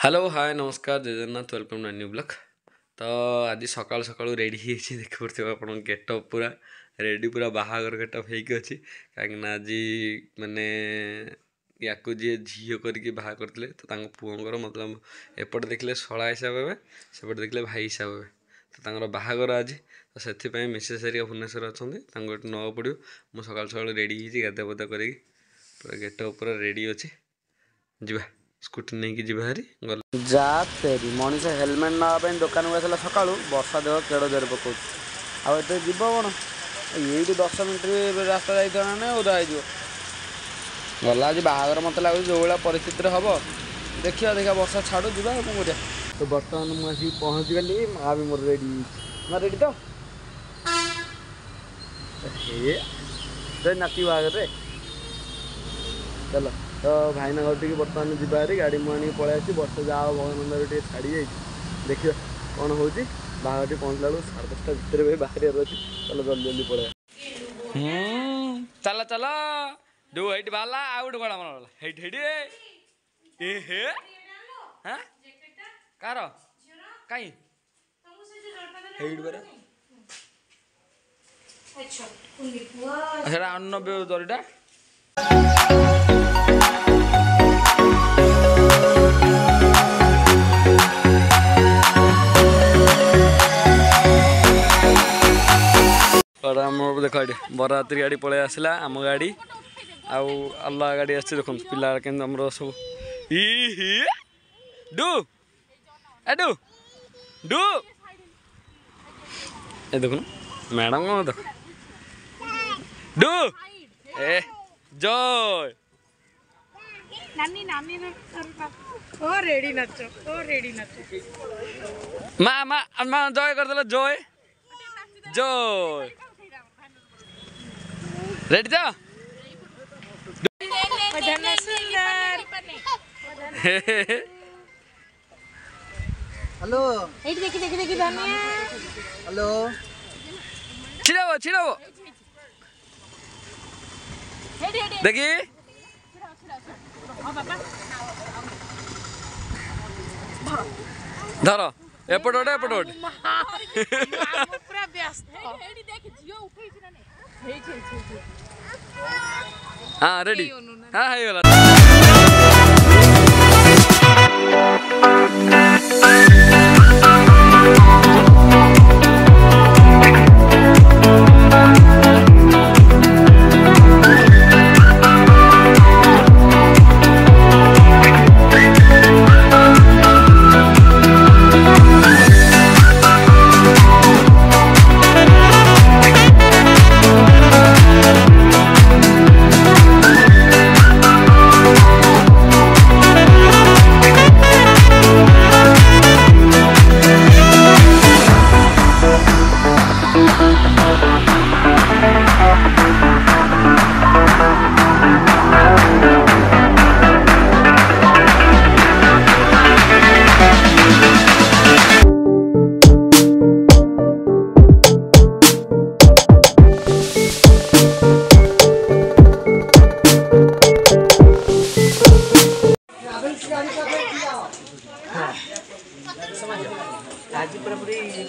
Hello hi नमस्कार जय Jagannath welcome to new blog. तो आज सकाल सकाल रेडी देखी पड़े आप गेटअप पूरा रेडी पूरा बाहागर गेटअप होगी अच्छी कहीं आज माने या जी झील करके बाहा करते तो पुओर मतलब एपटे देखले शला हिसाब हे सेपटे देखले भाई हिसाब हे तो बाहागर आज तो से मिसेस हरिया भुवनेश्वर अच्छा ना पड़ो मुझे सकाल सकाल रेडी गाधा पदा कर पूरा गेटअप पूरा रेडी अच्छे जा स्कूटी नहीं कि भारी जा तेरी मनीष हेलमेट ना दुकान को आसला सका वर्षा देह केड़ जोर पकाऊ आते जीव कौन ये 10 मिनट रास्ता जाइए ना उदा हो गला आज बाहर मत लगे जो भाया परिस्थिति हम देखिए देखा वर्षा छाड़ू जा कौन कर तो बर्तमान मुझे पहुँची गली माँ भी मोर रेडी माँ रेडी तो नाती बाहर चलो तो भाईना घर टी बर्तमान जी गाड़ी मुझे पलि आसी वर्षा जाओ भगवान टे छाड़ी जाइए देखिए कौन हो बाहर टी पहुँचला बेलू 10:30 भितर भी बाहर अच्छी चलो जल्दी जल्दी पलि चल चल जो ये बाहर आउ गोटे कड़ा मन गला हे हाँ कार कहीं अन्न दरीटा देख बरयात्री गाड़ी पलि आसला आम गाड़ी आउ अल्लाह गाड़ी आस देख पिला के सब डू डू डू ए देख मैडम कौन देख डू ए जय नानी नानी ओ रेडी नाचो माँ माँ माँ जय करदेला जय जय रेडी तो हेलो देखी देखी देखी धनिया हेलो छिड़ाबो छिड़ाबो देखी धर एपट गोटे एपट गोटे पूरा व्यस्त हाँ रेडी हाँ है आज पूरा पूरी ये